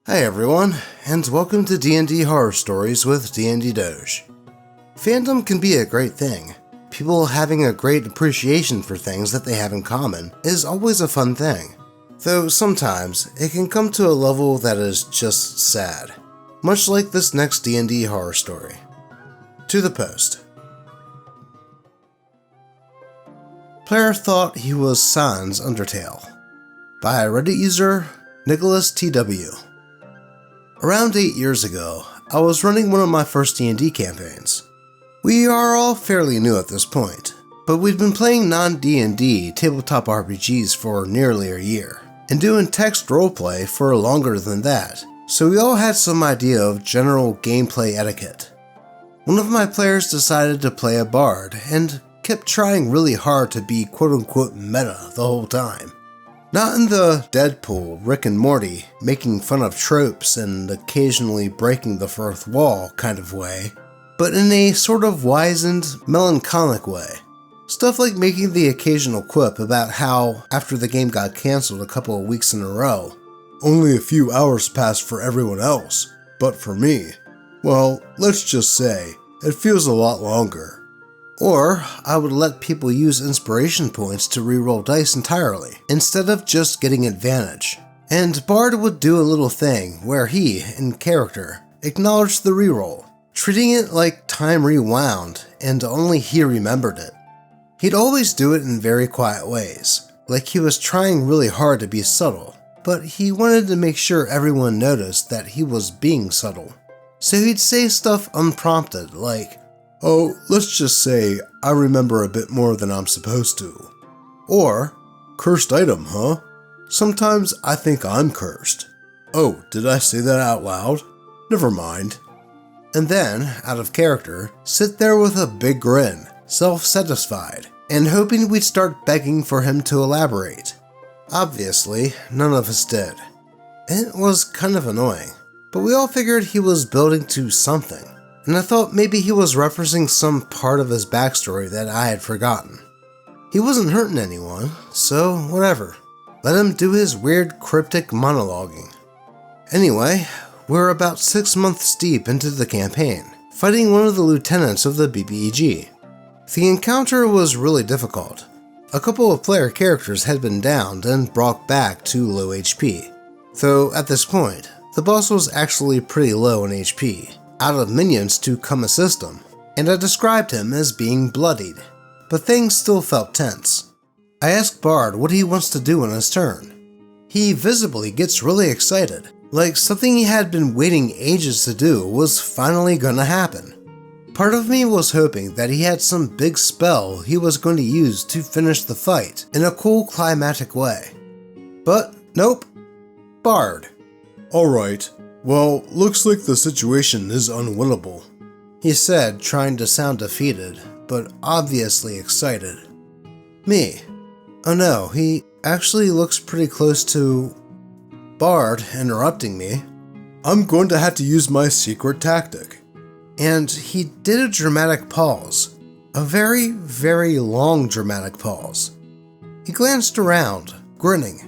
Hi everyone, and welcome to DnD Horror Stories with DnD Doge. Fandom can be a great thing. People having a great appreciation for things that they have in common is always a fun thing. Though sometimes it can come to a level that is just sad. Much like this next DnD horror story. To the post. Player thought he was sans Undertale. By Reddit user Nicholas TW. Around 8 years ago, I was running one of my first D&D campaigns. We are all fairly new at this point, but we'd been playing non-D&D tabletop RPGs for nearly a year, and doing text roleplay for longer than that, so we all had some idea of general gameplay etiquette. One of my players decided to play a bard, and kept trying really hard to be quote-unquote meta the whole time. Not in the Deadpool, Rick and Morty, making fun of tropes and occasionally breaking the fourth wall kind of way, but in a sort of wizened, melancholic way. Stuff like making the occasional quip about how, after the game got cancelled a couple of weeks in a row, only a few hours passed for everyone else, but for me, well, let's just say, it feels a lot longer. Or, I would let people use inspiration points to reroll dice entirely, instead of just getting advantage. And Bard would do a little thing where he, in character, acknowledged the reroll, treating it like time rewound and only he remembered it. He'd always do it in very quiet ways, like he was trying really hard to be subtle, but he wanted to make sure everyone noticed that he was being subtle. So he'd say stuff unprompted like, "Oh, let's just say I remember a bit more than I'm supposed to." Or, "Cursed item, huh? Sometimes I think I'm cursed. Oh, did I say that out loud? Never mind." And then, out of character, sit there with a big grin, self-satisfied, and hoping we'd start begging for him to elaborate. Obviously, none of us did. It was kind of annoying, but we all figured he was building to something. And I thought maybe he was referencing some part of his backstory that I had forgotten. He wasn't hurting anyone, so whatever. Let him do his weird cryptic monologuing. Anyway, we're about 6 months deep into the campaign, fighting one of the lieutenants of the BBEG. The encounter was really difficult. A couple of player characters had been downed and brought back to low HP. Though at this point, the boss was actually pretty low in HP. Out of minions to come assist him, and I described him as being bloodied, but things still felt tense. I asked Bard what he wants to do in his turn. He visibly gets really excited, like something he had been waiting ages to do was finally gonna happen. Part of me was hoping that he had some big spell he was going to use to finish the fight in a cool climatic way. But nope, Bard. "Alright. Well, looks like the situation is unwinnable," he said, trying to sound defeated, but obviously excited. Me. Oh no, he actually looks pretty close to... Bard, interrupting me. "I'm going to have to use my secret tactic." And he did a dramatic pause. A very, very long dramatic pause. He glanced around, grinning.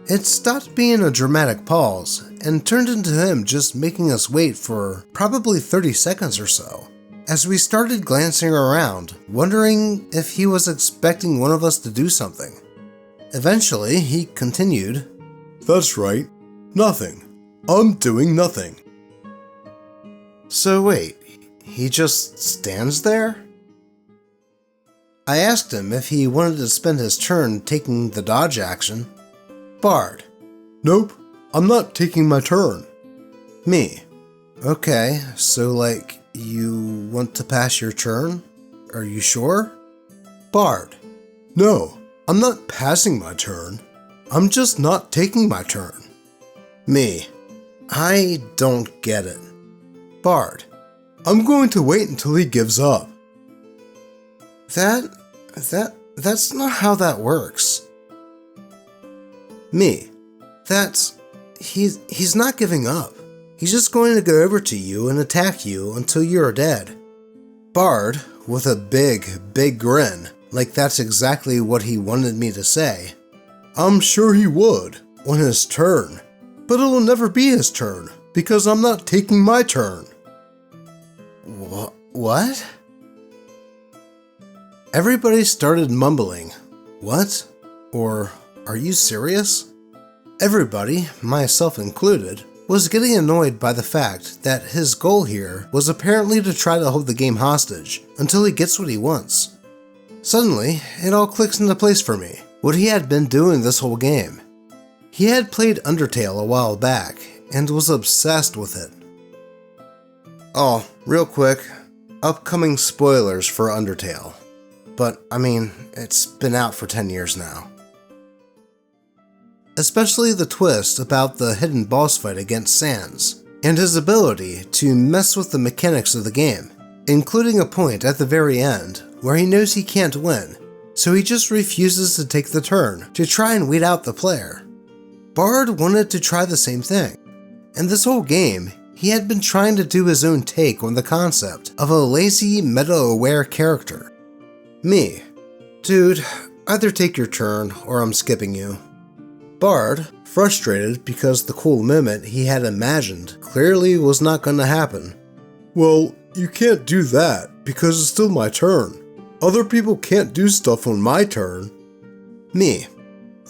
It stopped being a dramatic pause and turned into him just making us wait for probably 30 seconds or so, as we started glancing around, wondering if he was expecting one of us to do something. Eventually, he continued, "That's right, nothing. I'm doing nothing." So wait, he just stands there? I asked him if he wanted to spend his turn taking the dodge action. Bard. "Nope, I'm not taking my turn." Me. "Okay, so like, you want to pass your turn? Are you sure?" Bard. "No, I'm not passing my turn. I'm just not taking my turn." Me. "I don't get it." Bard. "I'm going to wait until he gives up." That's not how that works. Me. He's not giving up. He's just going to go over to you and attack you until you're dead. Bard, with a big grin, like that's exactly what he wanted me to say. "I'm sure he would, on his turn. But it will never be his turn, because I'm not taking my turn. What? Everybody started mumbling, "What?" or "Are you serious?" Everybody, myself included, was getting annoyed by the fact that his goal here was apparently to try to hold the game hostage until he gets what he wants. Suddenly, it all clicks into place for me, what he had been doing this whole game. He had played Undertale a while back and was obsessed with it. Oh, real quick, upcoming spoilers for Undertale. But, I mean, it's been out for 10 years now. Especially the twist about the hidden boss fight against Sans, and his ability to mess with the mechanics of the game, including a point at the very end where he knows he can't win, so he just refuses to take the turn to try and weed out the player. Bard wanted to try the same thing, and this whole game, he had been trying to do his own take on the concept of a lazy, meta-aware character. Me. Dude, either take your turn or I'm skipping you. Bard, frustrated because the cool moment he had imagined clearly was not going to happen. Well, you can't do that because it's still my turn. Other people can't do stuff on my turn. Me.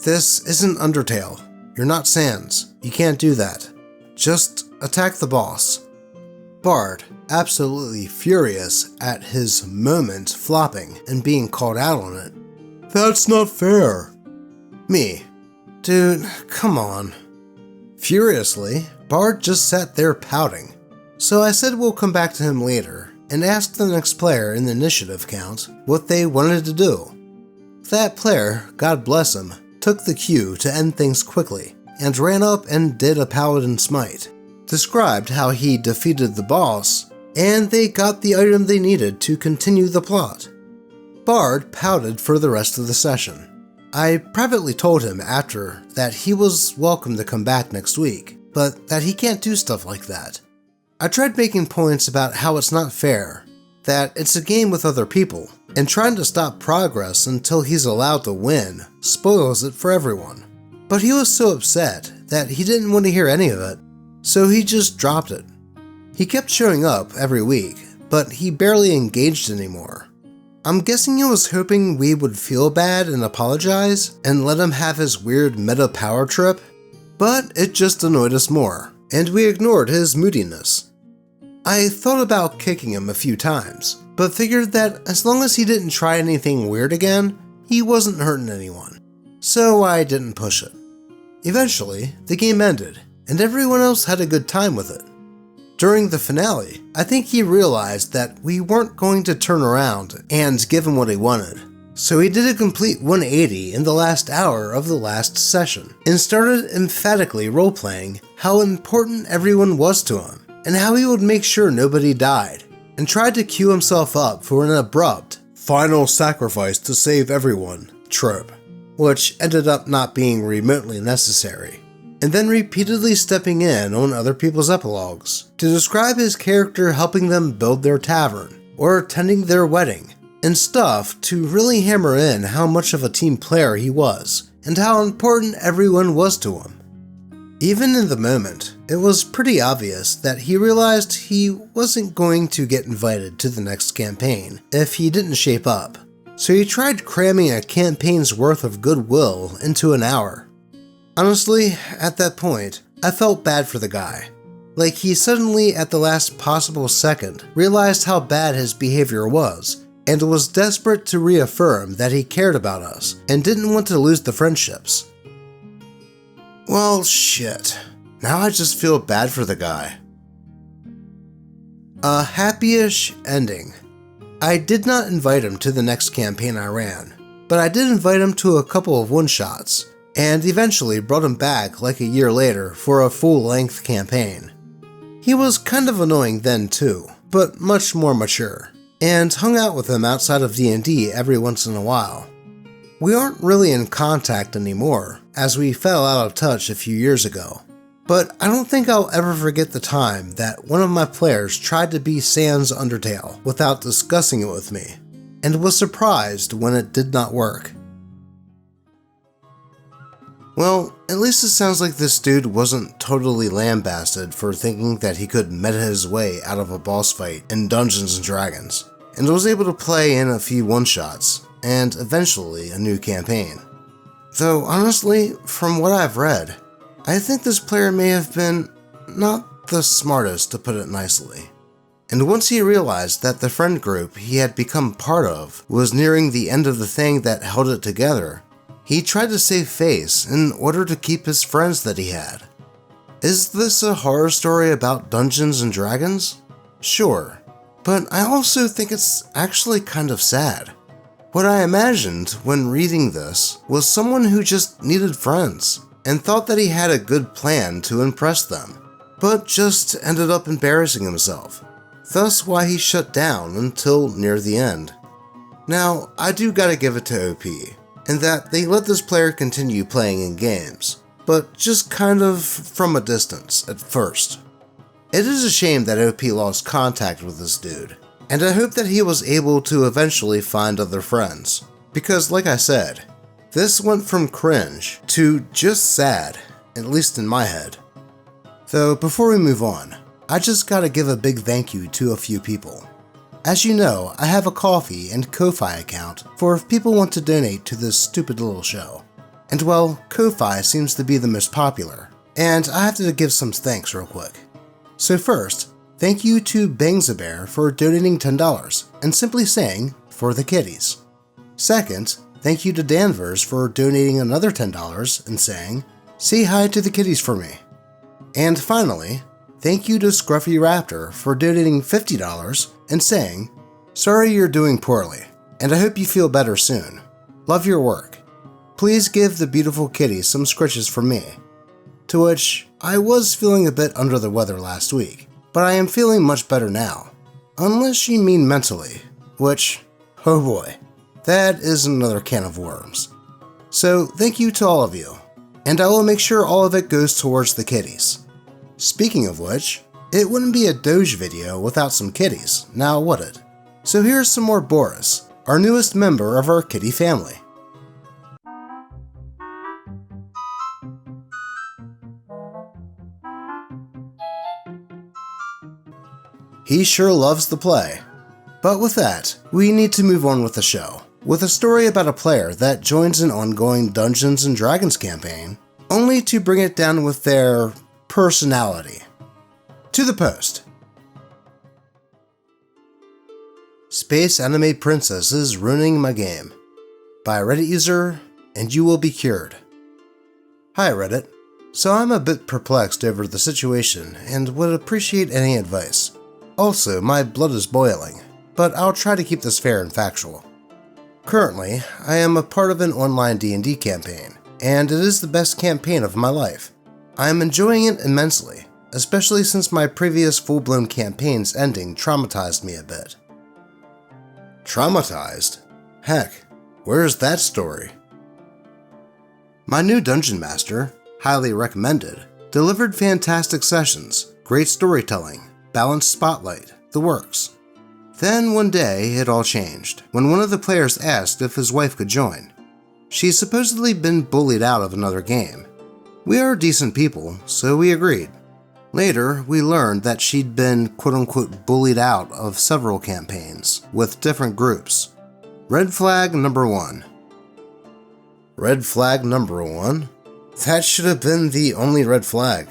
This isn't Undertale. You're not Sans. You can't do that. Just attack the boss. Bard, absolutely furious at his moment flopping and being called out on it. That's not fair. Me. Dude, come on. Furiously, Bard just sat there pouting. So I said we'll come back to him later and asked the next player in the initiative count what they wanted to do. That player, God bless him, took the cue to end things quickly and ran up and did a Paladin Smite, described how he defeated the boss, and they got the item they needed to continue the plot. Bard pouted for the rest of the session. I privately told him after that he was welcome to come back next week, but that he can't do stuff like that. I tried making points about how it's not fair, that it's a game with other people, and trying to stop progress until he's allowed to win spoils it for everyone. But he was so upset that he didn't want to hear any of it, so he just dropped it. He kept showing up every week, but he barely engaged anymore. I'm guessing he was hoping we would feel bad and apologize and let him have his weird meta power trip, but it just annoyed us more, and we ignored his moodiness. I thought about kicking him a few times, but figured that as long as he didn't try anything weird again, he wasn't hurting anyone, so I didn't push it. Eventually, the game ended, and everyone else had a good time with it. During the finale, I think he realized that we weren't going to turn around and give him what he wanted. So he did a complete 180 in the last hour of the last session, and started emphatically role-playing how important everyone was to him, and how he would make sure nobody died, and tried to cue himself up for an abrupt, final sacrifice to save everyone trope, which ended up not being remotely necessary. And then repeatedly stepping in on other people's epilogues to describe his character helping them build their tavern or attending their wedding, and stuff to really hammer in how much of a team player he was and how important everyone was to him. Even in the moment, it was pretty obvious that he realized he wasn't going to get invited to the next campaign if he didn't shape up, so he tried cramming a campaign's worth of goodwill into an hour. Honestly, at that point, I felt bad for the guy. Like he suddenly, at the last possible second, realized how bad his behavior was, and was desperate to reaffirm that he cared about us, and didn't want to lose the friendships. Well, shit. Now I just feel bad for the guy. A happy-ish ending. I did not invite him to the next campaign I ran, but I did invite him to a couple of one-shots, and eventually brought him back like a year later for a full-length campaign. He was kind of annoying then too, but much more mature, and hung out with him outside of D&D every once in a while. We aren't really in contact anymore, as we fell out of touch a few years ago, but I don't think I'll ever forget the time that one of my players tried to be Sans Undertale without discussing it with me, and was surprised when it did not work. Well, at least it sounds like this dude wasn't totally lambasted for thinking that he could meta his way out of a boss fight in Dungeons & Dragons, and was able to play in a few one-shots, and eventually a new campaign. Though honestly, from what I've read, I think this player may have been not the smartest, to put it nicely. And once he realized that the friend group he had become part of was nearing the end of the thing that held it together, he tried to save face in order to keep his friends that he had. Is this a horror story about Dungeons and Dragons? Sure, but I also think it's actually kind of sad. What I imagined when reading this was someone who just needed friends and thought that he had a good plan to impress them, but just ended up embarrassing himself. Thus why he shut down until near the end. Now, I do gotta give it to OP, in that they let this player continue playing in games, but just kind of from a distance at first. It is a shame that OP lost contact with this dude, and I hope that he was able to eventually find other friends, because like I said, this went from cringe to just sad, at least in my head. Though before we move on, I just gotta give a big thank you to a few people. As you know, I have a Ko-fi and Ko-fi account for if people want to donate to this stupid little show. And well, Ko-fi seems to be the most popular, and I have to give some thanks real quick. So first, thank you to Bangzabear for donating $10 and simply saying, "for the kitties." Second, thank you to Danvers for donating another $10 and saying, "say hi to the kitties for me." And finally, thank you to Scruffy Raptor for donating $50 and saying, "sorry you're doing poorly, and I hope you feel better soon. Love your work. Please give the beautiful kitties some scritches from me." To which, I was feeling a bit under the weather last week, but I am feeling much better now. Unless you mean mentally, which, oh boy, that is another can of worms. So thank you to all of you, and I will make sure all of it goes towards the kitties. Speaking of which, it wouldn't be a Doge video without some kitties, now would it? So here's some more Boris, our newest member of our kitty family. He sure loves the play. But with that, we need to move on with the show, with a story about a player that joins an ongoing Dungeons & Dragons campaign, only to bring it down with their personality. To the post. Space Anime Princess is ruining my game. By Reddit user, and you will be cured. Hi Reddit. So I'm a bit perplexed over the situation and would appreciate any advice. Also, my blood is boiling, but I'll try to keep this fair and factual. Currently, I am a part of an online D&D campaign, and it is the best campaign of my life. I am enjoying it immensely, especially since my previous full-blown campaign's ending traumatized me a bit. Traumatized? Heck, where's that story? My new Dungeon Master, highly recommended, delivered fantastic sessions, great storytelling, balanced spotlight, the works. Then one day, it all changed, when one of the players asked if his wife could join. She's supposedly been bullied out of another game. We are decent people, so we agreed. Later, we learned that she'd been quote-unquote bullied out of several campaigns, with different groups. Red flag number 1. Red flag number 1? That should have been the only red flag.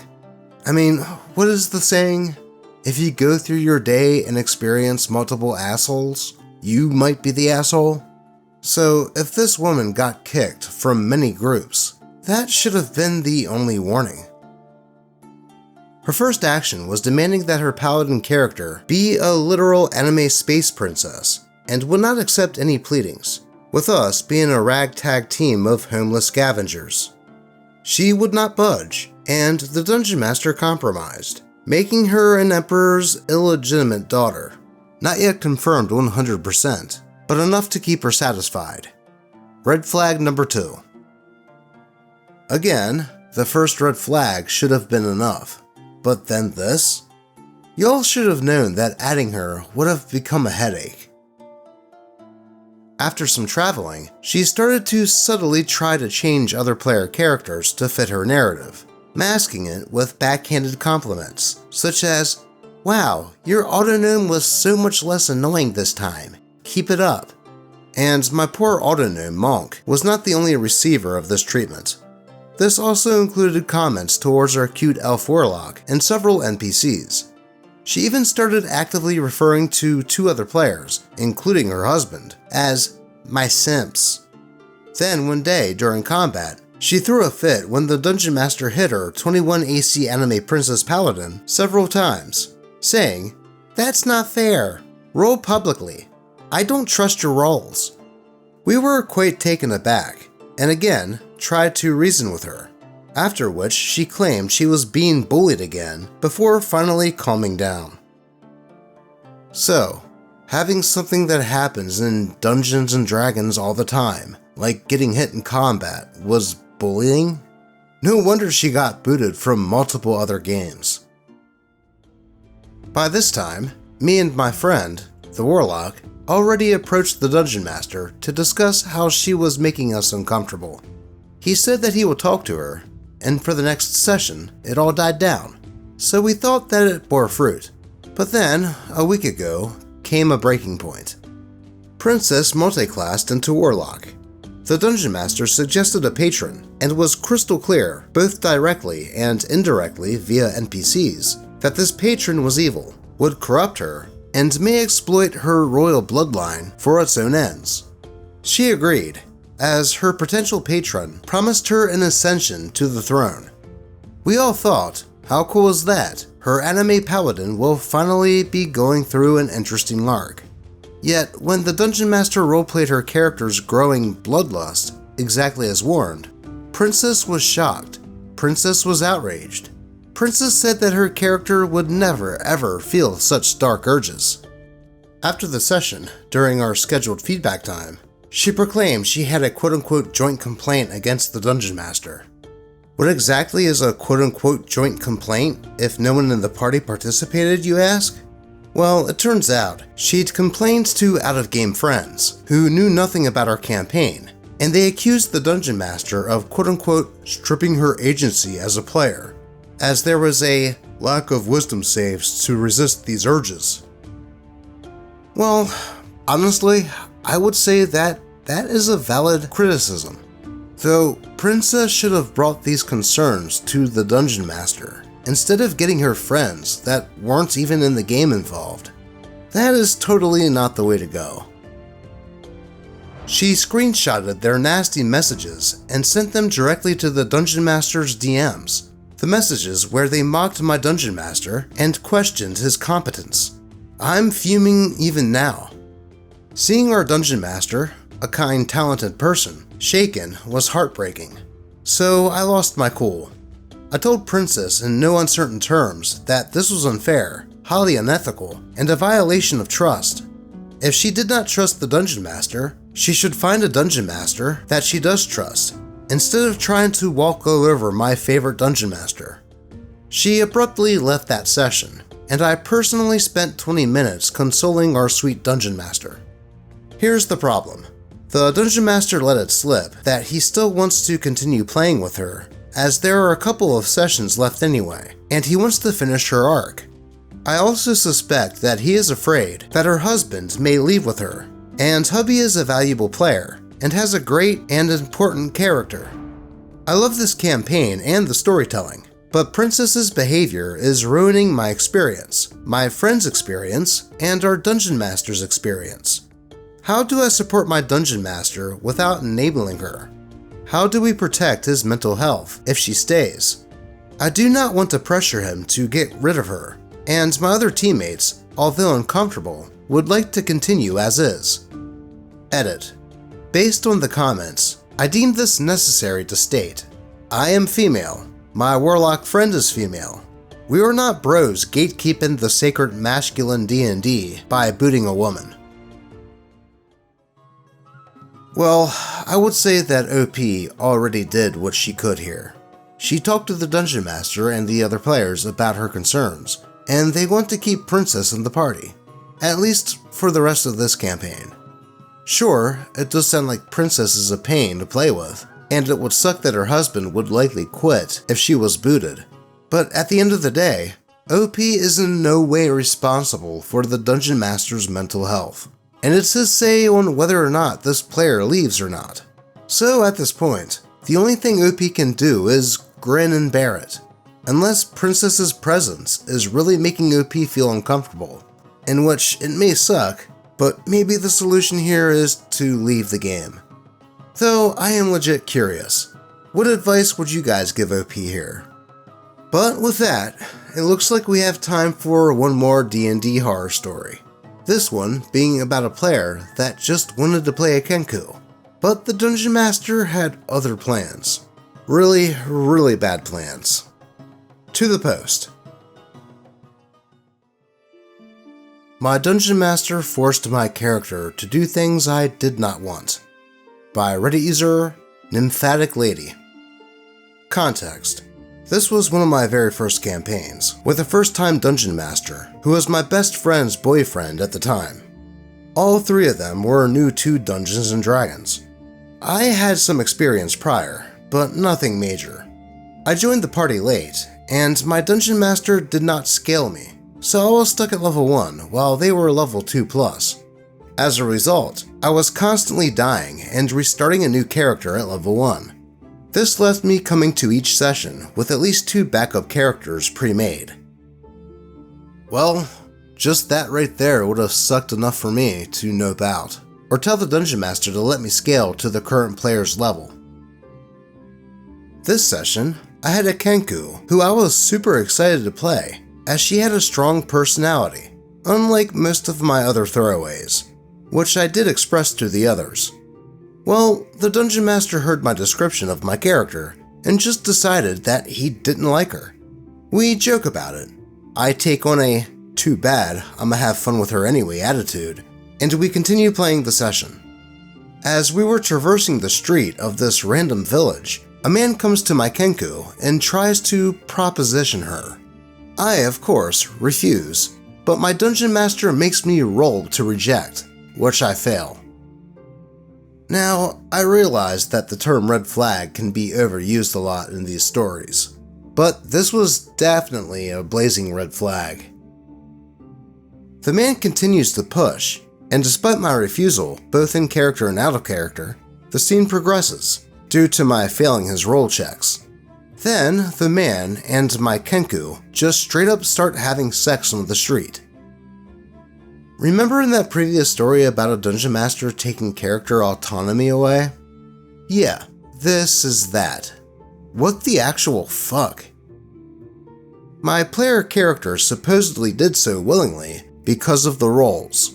I mean, what is the saying? If you go through your day and experience multiple assholes, you might be the asshole. So if this woman got kicked from many groups, that should have been the only warning. Her first action was demanding that her paladin character be a literal anime space princess, and would not accept any pleadings, with us being a ragtag team of homeless scavengers. She would not budge, and the Dungeon Master compromised, making her an Emperor's illegitimate daughter. Not yet confirmed 100%, but enough to keep her satisfied. Red flag number 2. Again, the first red flag should have been enough. But then this? Y'all should have known that adding her would have become a headache. After some traveling, she started to subtly try to change other player characters to fit her narrative, masking it with backhanded compliments, such as, "Wow, your autognome was so much less annoying this time. Keep it up." And my poor autognome, Monk, was not the only receiver of this treatment. This also included comments towards our cute elf warlock and several NPCs. She even started actively referring to 2 other players, including her husband, as "my simps." Then one day during combat, she threw a fit when the Dungeon Master hit her 21 AC anime princess paladin several times, saying, "That's not fair. Roll publicly. I don't trust your rolls." We were quite taken aback, and again tried to reason with her, after which she claimed she was being bullied again before finally calming down. So, having something that happens in Dungeons & Dragons all the time, like getting hit in combat, was bullying? No wonder she got booted from multiple other games. By this time, me and my friend, the Warlock, already approached the Dungeon Master to discuss how she was making us uncomfortable. He said that he would talk to her, and for the next session, it all died down, so we thought that it bore fruit. But then, a week ago, came a breaking point. Princess multiclassed into Warlock. The Dungeon Master suggested a patron, and was crystal clear, both directly and indirectly via NPCs, that this patron was evil, would corrupt her, and may exploit her royal bloodline for its own ends. She agreed, as her potential patron promised her an ascension to the throne. We all thought, how cool is that? Her anime paladin will finally be going through an interesting arc. Yet, when the Dungeon Master roleplayed her character's growing bloodlust, exactly as warned, Princess was shocked. Princess was outraged. Princess said that her character would never ever feel such dark urges. After the session, during our scheduled feedback time, she proclaimed she had a quote-unquote joint complaint against the Dungeon Master. What exactly is a quote-unquote joint complaint if no one in the party participated, you ask? Well, it turns out she'd complained to out-of-game friends who knew nothing about our campaign, and they accused the Dungeon Master of quote-unquote stripping her agency as a player, as there was a lack of wisdom saves to resist these urges. Well, honestly, I would say that is a valid criticism. Though, Princess should have brought these concerns to the Dungeon Master, instead of getting her friends that weren't even in the game involved. That is totally not the way to go. She screenshotted their nasty messages and sent them directly to the Dungeon Master's DMs. The messages where they mocked my Dungeon Master and questioned his competence. I'm fuming even now. Seeing our Dungeon Master, a kind, talented person, shaken was heartbreaking. So I lost my cool. I told Princess in no uncertain terms that this was unfair, highly unethical, and a violation of trust. If she did not trust the Dungeon Master, she should find a Dungeon Master that she does trust, instead of trying to walk all over my favorite Dungeon Master. She abruptly left that session, and I personally spent 20 minutes consoling our sweet Dungeon Master. Here's the problem. The Dungeon Master let it slip that he still wants to continue playing with her, as there are a couple of sessions left anyway, and he wants to finish her arc. I also suspect that he is afraid that her husband may leave with her, and hubby is a valuable player, and has a great and important character. I love this campaign and the storytelling, but Princess's behavior is ruining my experience, my friend's experience, and our Dungeon Master's experience. How do I support my Dungeon Master without enabling her? How do we protect his mental health if she stays? I do not want to pressure him to get rid of her, and my other teammates, although uncomfortable, would like to continue as is. Edit. Based on the comments, I deemed this necessary to state. I am female. My warlock friend is female. We are not bros gatekeeping the sacred masculine D&D by booting a woman. Well, I would say that OP already did what she could here. She talked to the Dungeon Master and the other players about her concerns, and they want to keep Princess in the party, at least for the rest of this campaign. Sure, it does sound like Princess is a pain to play with, and it would suck that her husband would likely quit if she was booted. But at the end of the day, OP is in no way responsible for the Dungeon Master's mental health, and it's his say on whether or not this player leaves or not. So at this point, the only thing OP can do is grin and bear it, unless Princess's presence is really making OP feel uncomfortable, in which it may suck, but maybe the solution here is to leave the game. Though I am legit curious, what advice would you guys give OP here? But with that, it looks like we have time for one more DnD horror story. This one being about a player that just wanted to play a Kenku, but the Dungeon Master had other plans. Really, really bad plans. To the post. My Dungeon Master forced my character to do things I did not want. By Reddit user, Nymphatic Lady. Context. This was one of my very first campaigns, with a first-time Dungeon Master, who was my best friend's boyfriend at the time. All three of them were new to Dungeons & Dragons. I had some experience prior, but nothing major. I joined the party late, and my Dungeon Master did not scale me, so I was stuck at level 1 while they were level 2+. As a result, I was constantly dying and restarting a new character at level 1. This left me coming to each session with at least 2 backup characters pre-made. Well, just that right there would have sucked enough for me to nope out, or tell the Dungeon Master to let me scale to the current player's level. This session, I had a Kenku who I was super excited to play, as she had a strong personality, unlike most of my other throwaways, which I did express to the others. Well, the Dungeon Master heard my description of my character and just decided that he didn't like her. We joke about it. I take on a "too bad, I'ma have fun with her anyway" attitude, and we continue playing the session. As we were traversing the street of this random village, a man comes to my Kenku and tries to proposition her. I, of course, refuse, but my Dungeon Master makes me roll to reject, which I fail. Now, I realize that the term red flag can be overused a lot in these stories, but this was definitely a blazing red flag. The man continues to push, and despite my refusal, both in character and out of character, the scene progresses, due to my failing his roll checks. Then, the man and my Kenku just straight up start having sex on the street. Remember in that previous story about a Dungeon Master taking character autonomy away? Yeah, this is that. What the actual fuck? My player character supposedly did so willingly because of the rolls.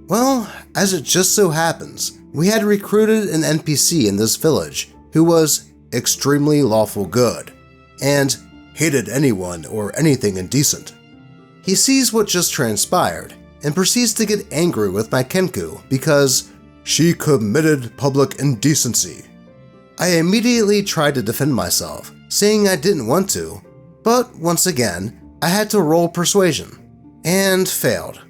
Well, as it just so happens, we had recruited an NPC in this village who was extremely lawful good, and hated anyone or anything indecent. He sees what just transpired, and proceeds to get angry with my Kenku because she committed public indecency. I immediately tried to defend myself, saying I didn't want to, but once again, I had to roll persuasion, and failed.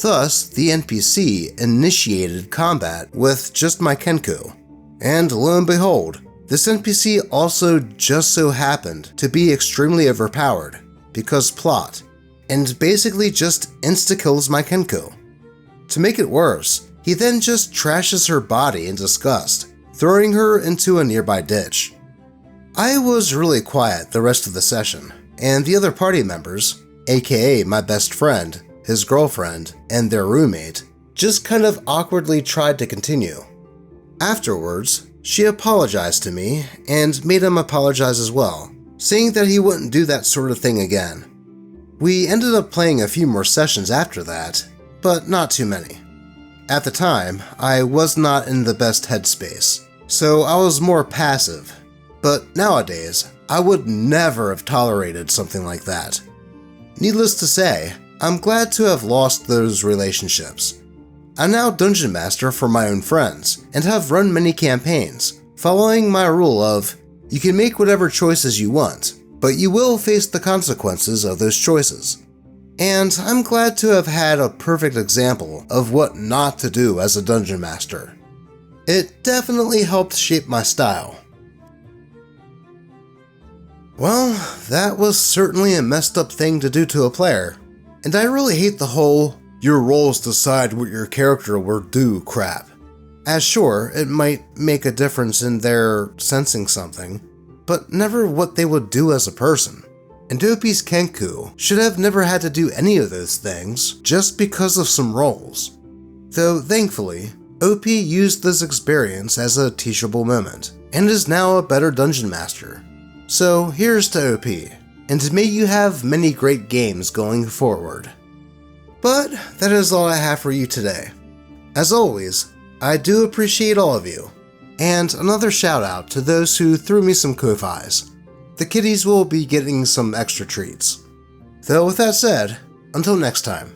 Thus, the NPC initiated combat with just my Kenku, and lo and behold, this NPC also just so happened to be extremely overpowered, because plot, and basically just insta-kills my Kenku. To make it worse, he then just trashes her body in disgust, throwing her into a nearby ditch. I was really quiet the rest of the session, and the other party members, aka my best friend, his girlfriend, and their roommate, just kind of awkwardly tried to continue. Afterwards, she apologized to me and made him apologize as well, saying that he wouldn't do that sort of thing again. We ended up playing a few more sessions after that, but not too many. At the time, I was not in the best headspace, so I was more passive, but nowadays, I would never have tolerated something like that. Needless to say, I'm glad to have lost those relationships. I'm now Dungeon Master for my own friends, and have run many campaigns, following my rule of, you can make whatever choices you want, but you will face the consequences of those choices. and I'm glad to have had a perfect example of what not to do as a dungeon master. It definitely helped shape my style. Well, that was certainly a messed up thing to do to a player, and I really hate the whole "your roles decide what your character will do" crap. As sure, it might make a difference in their sensing something, but never what they would do as a person. And OP's Kenku should have never had to do any of those things just because of some roles. Though thankfully, OP used this experience as a teachable moment, and is now a better dungeon master. So here's to OP, and may you have many great games going forward. But that is all I have for you today. As always, I do appreciate all of you, and another shout out to those who threw me some Ko-Fis. The kitties will be getting some extra treats. Though with that said, until next time.